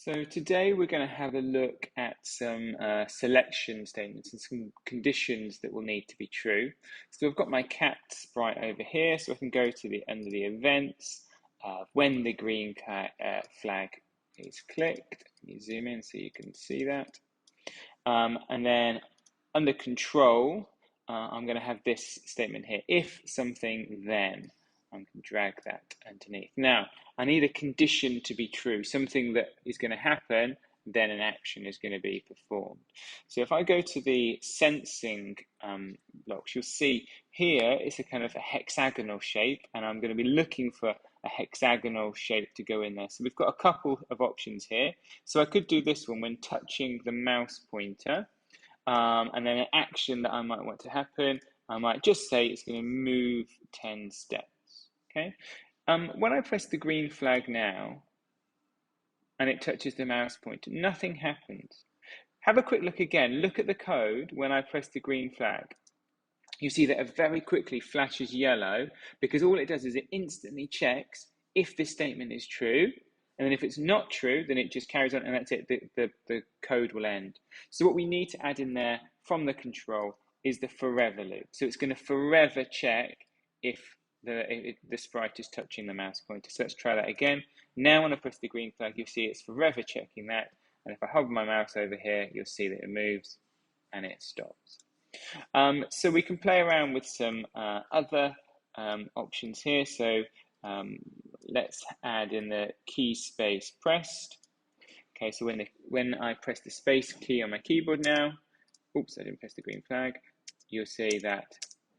So today we're going to have a look at some selection statements and some conditions that will need to be true. So I've got my cat sprite over here, so I can go to the under the events when the green flag is clicked. Let me zoom in so you can see that. And then under control, I'm going to have this statement here: if something, then. I'm going to drag that underneath. Now, I need a condition to be true, something that is going to happen, then an action is going to be performed. So if I go to the sensing blocks, you'll see here it's a kind of a hexagonal shape, and I'm going to be looking for a hexagonal shape to go in there. So we've got a couple of options here. So I could do this one when touching the mouse pointer. And then an action that I might want to happen, I might just say it's going to move 10 steps. Okay. When I press the green flag now, and it touches the mouse pointer, nothing happens. Have a quick look again. Look at the code when I press the green flag. You see that it very quickly flashes yellow because all it does is it instantly checks if this statement is true. And then if it's not true, then it just carries on and that's it. The code will end. So what we need to add in there from the control is the forever loop. So it's going to forever check if the sprite is touching the mouse pointer. So let's try that again. Now when I press the green flag, you'll see it's forever checking that. And if I hover my mouse over here, you'll see that it moves and it stops. So we can play around with some other options here. So let's add in the key space pressed. Okay, so when I press the space key on my keyboard now, oops, I didn't press the green flag, you'll see that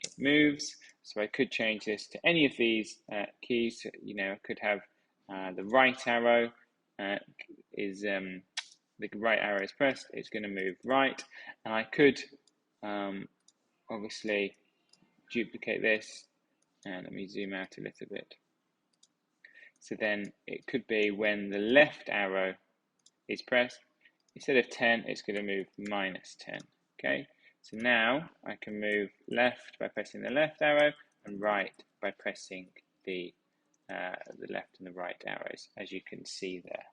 it moves. So I could change this to any of these keys. You know, I could have the right arrow is the right arrow is pressed, it's going to move right, and I could obviously duplicate this, and let me zoom out a little bit. So then it could be when the left arrow is pressed, instead of 10, it's going to move -10. Okay, so now I can move left by pressing the left arrow and right by pressing the left and the right arrows, as you can see there.